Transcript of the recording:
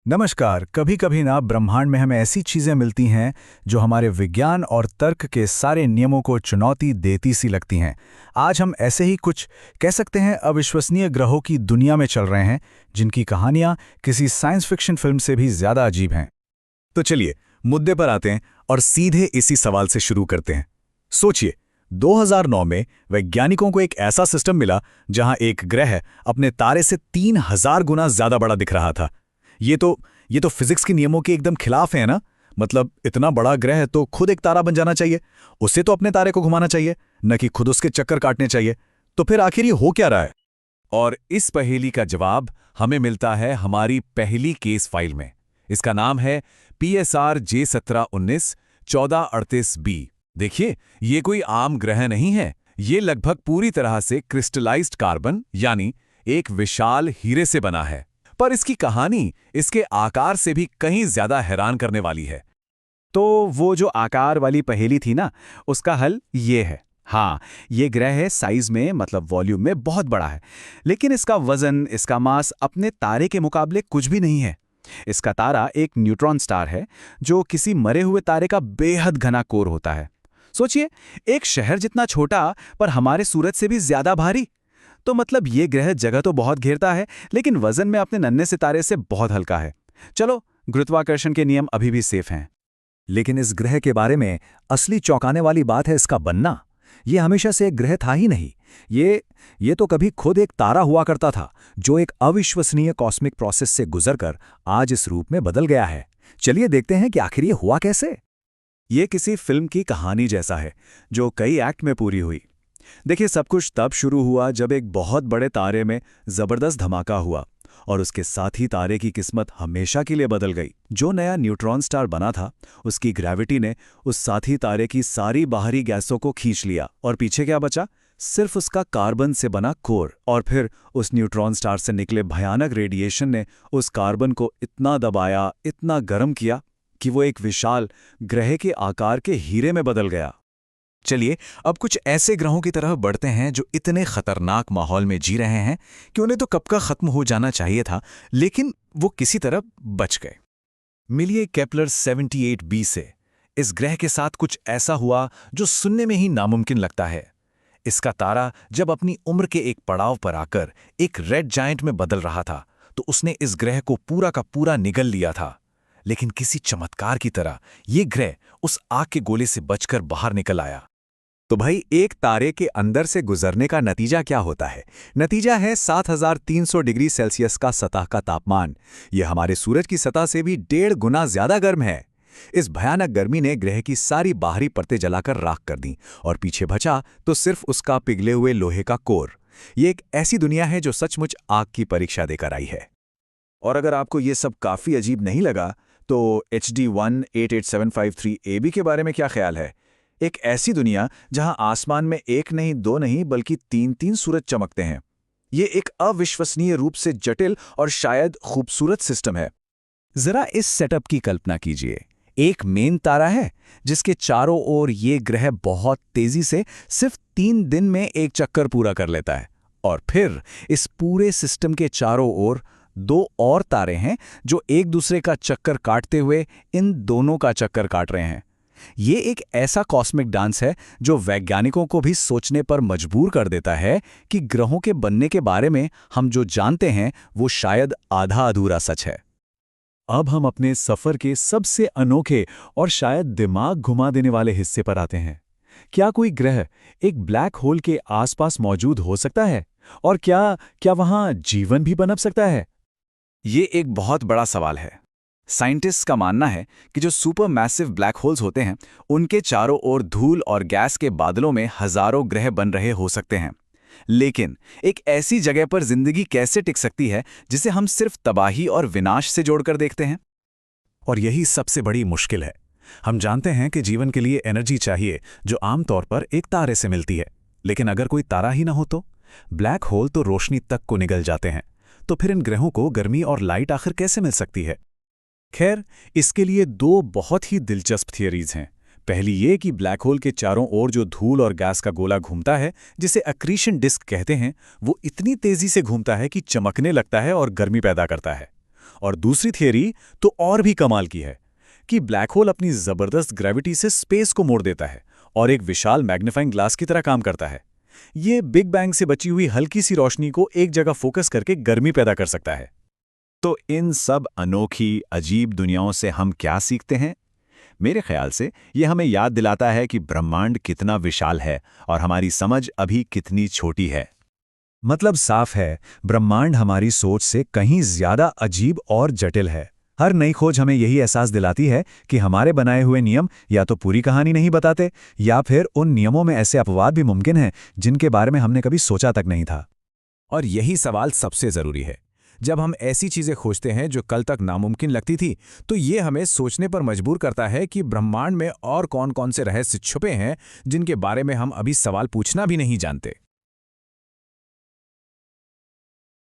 नमस्कार। कभी कभी ना ब्रह्मांड में हमें ऐसी चीजें मिलती हैं जो हमारे विज्ञान और तर्क के सारे नियमों को चुनौती देती सी लगती हैं। आज हम ऐसे ही कुछ कह सकते हैं अविश्वसनीय ग्रहों की दुनिया में चल रहे हैं, जिनकी कहानियां किसी साइंस फिक्शन फिल्म से भी ज्यादा अजीब हैं। तो चलिए मुद्दे पर आते हैं और सीधे इसी सवाल से शुरू करते हैं। सोचिए, 2009 में वैज्ञानिकों को एक ऐसा सिस्टम मिला जहां एक ग्रह अपने तारे से 3000 गुना ज्यादा बड़ा दिख रहा था। ये तो फिजिक्स के नियमों के एकदम खिलाफ है ना। मतलब इतना बड़ा ग्रह तो खुद एक तारा बन जाना चाहिए, उसे तो अपने तारे को घुमाना चाहिए, न कि खुद उसके चक्कर काटने चाहिए। तो फिर आखिर ये हो क्या रहा है? और इस पहेली का जवाब हमें मिलता है हमारी पहली केस फाइल में। इसका नाम है PSR J1719 1438b। देखिए, ये कोई आम ग्रह नहीं है। ये लगभग पूरी तरह से क्रिस्टलाइज्ड कार्बन यानी एक विशाल हीरे से बना है। पर इसकी कहानी इसके आकार से भी कहीं ज्यादा हैरान करने वाली है। तो वो जो आकार वाली पहेली थी ना, उसका हल ये है। हाँ, ये ग्रह है साइज में, मतलब वॉल्यूम में बहुत बड़ा है, लेकिन इसका वजन, इसका मास अपने तारे के मुकाबले कुछ भी नहीं है। इसका तारा एक न्यूट्रॉन स्टार है, जो किसी मरे हुए तारे का बेहद घना कोर होता है। सोचिए, एक शहर जितना छोटा पर हमारे सूरज से भी ज्यादा भारी। तो मतलब ये ग्रह जगह तो बहुत घेरता है, लेकिन वजन में अपने नन्हे सितारे से बहुत हल्का है। चलो, गुरुत्वाकर्षण के नियम अभी भी सेफ हैं। लेकिन इस ग्रह के बारे में असली चौंकाने वाली बात है इसका बनना। ये हमेशा से एक ग्रह था ही नहीं। ये तो कभी खुद एक तारा हुआ करता था, जो एक अविश्वसनीय कॉस्मिक प्रोसेस से गुजरकर आज इस रूप में बदल गया है। चलिए देखते हैं कि आखिर ये हुआ कैसे। ये किसी फिल्म की कहानी जैसा है, जो कई एक्ट में पूरी हुई। देखिए, सब कुछ तब शुरू हुआ जब एक बहुत बड़े तारे में जबरदस्त धमाका हुआ, और उसके साथ ही तारे की किस्मत हमेशा के लिए बदल गई। जो नया न्यूट्रॉन स्टार बना था, उसकी ग्रेविटी ने उस साथी तारे की सारी बाहरी गैसों को खींच लिया, और पीछे क्या बचा? सिर्फ उसका कार्बन से बना कोर। और फिर उस न्यूट्रॉन स्टार से निकले भयानक रेडिएशन ने उस कार्बन को इतना दबाया, इतना गर्म किया कि वो एक विशाल ग्रह के आकार के हीरे में बदल गया। चलिए अब कुछ ऐसे ग्रहों की तरफ बढ़ते हैं जो इतने खतरनाक माहौल में जी रहे हैं कि उन्हें तो कब का खत्म हो जाना चाहिए था, लेकिन वो किसी तरह बच गए। मिलिए केपलर 78b से। इस ग्रह के साथ कुछ ऐसा हुआ जो सुनने में ही नामुमकिन लगता है। इसका तारा जब अपनी उम्र के एक पड़ाव पर आकर एक रेड जायंट में बदल रहा था, तो उसने इस ग्रह को पूरा का पूरा निगल लिया था। लेकिन किसी चमत्कार की तरह ये ग्रह उस आग के गोले से बचकर बाहर निकल आया। तो भाई, एक तारे के अंदर से गुजरने का नतीजा क्या होता है? नतीजा है 7300 डिग्री सेल्सियस का सतह का तापमान। यह हमारे सूरज की सतह से भी 1.5 गुना ज्यादा गर्म है। इस भयानक गर्मी ने ग्रह की सारी बाहरी परतें जलाकर राख कर दी, और पीछे बचा तो सिर्फ उसका पिघले हुए लोहे का कोर। ये एक ऐसी दुनिया है जो सचमुच आग की परीक्षा देकर आई है। और अगर आपको ये सब काफी अजीब नहीं लगा, तो HD 188753AB के बारे में क्या ख्याल है? एक ऐसी दुनिया जहां आसमान में एक नहीं, दो नहीं, बल्कि तीन तीन सूरज चमकते हैं। ये एक अविश्वसनीय रूप से जटिल और शायद खूबसूरत सिस्टम है। जरा इस सेटअप की कल्पना कीजिए। एक मेन तारा है जिसके चारों ओर ये ग्रह बहुत तेजी से सिर्फ 3 दिन में एक चक्कर पूरा कर लेता है। और फिर इस पूरे सिस्टम के चारों ओर 2 और तारे हैं जो एक दूसरे का चक्कर काटते हुए इन दोनों का चक्कर काट रहे हैं। ये एक ऐसा कॉस्मिक डांस है जो वैज्ञानिकों को भी सोचने पर मजबूर कर देता है कि ग्रहों के बनने के बारे में हम जो जानते हैं वो शायद आधा अधूरा सच है। अब हम अपने सफर के सबसे अनोखे और शायद दिमाग घुमा देने वाले हिस्से पर आते हैं। क्या कोई ग्रह एक ब्लैक होल के आसपास मौजूद हो सकता है? और क्या वहां जीवन भी पनप सकता है? ये एक बहुत बड़ा सवाल है। साइंटिस्ट्स का मानना है कि जो सुपर मैसिव ब्लैक होल्स होते हैं, उनके चारों ओर धूल और गैस के बादलों में हजारों ग्रह बन रहे हो सकते हैं। लेकिन एक ऐसी जगह पर जिंदगी कैसे टिक सकती है जिसे हम सिर्फ तबाही और विनाश से जोड़कर देखते हैं? और यही सबसे बड़ी मुश्किल है। हम जानते हैं कि जीवन के लिए एनर्जी चाहिए, जो आमतौर पर एक तारे से मिलती है। लेकिन अगर कोई तारा ही ना हो तो? ब्लैक होल तो रोशनी तक को निगल जाते हैं। तो फिर इन ग्रहों को गर्मी और लाइट आखिर कैसे मिल सकती है? खैर, इसके लिए 2 बहुत ही दिलचस्प थियरीज हैं। पहली ये कि ब्लैक होल के चारों ओर जो धूल और गैस का गोला घूमता है, जिसे अक्रीशन डिस्क कहते हैं, वो इतनी तेजी से घूमता है कि चमकने लगता है और गर्मी पैदा करता है। और दूसरी थियरी तो और भी कमाल की है कि ब्लैक होल अपनी जबरदस्त ग्रेविटी से स्पेस को मोड़ देता है और एक विशाल मैग्नीफाइंग ग्लास की तरह काम करता है। ये बिग बैंग से बची हुई हल्की सी रोशनी को एक जगह फोकस करके गर्मी पैदा कर सकता है। तो इन सब अनोखी अजीब दुनियाओं से हम क्या सीखते हैं? मेरे ख्याल से ये हमें याद दिलाता है कि ब्रह्मांड कितना विशाल है और हमारी समझ अभी कितनी छोटी है। मतलब साफ है, ब्रह्मांड हमारी सोच से कहीं ज्यादा अजीब और जटिल है। हर नई खोज हमें यही एहसास दिलाती है कि हमारे बनाए हुए नियम या तो पूरी कहानी नहीं बताते, या फिर उन नियमों में ऐसे अपवाद भी मुमकिन हैं जिनके बारे में हमने कभी सोचा तक नहीं था। और यही सवाल सबसे जरूरी है। जब हम ऐसी चीजें खोजते हैं जो कल तक नामुमकिन लगती थी, तो ये हमें सोचने पर मजबूर करता है कि ब्रह्मांड में और कौन-कौन से रहस्य छुपे हैं जिनके बारे में हम अभी सवाल पूछना भी नहीं जानते।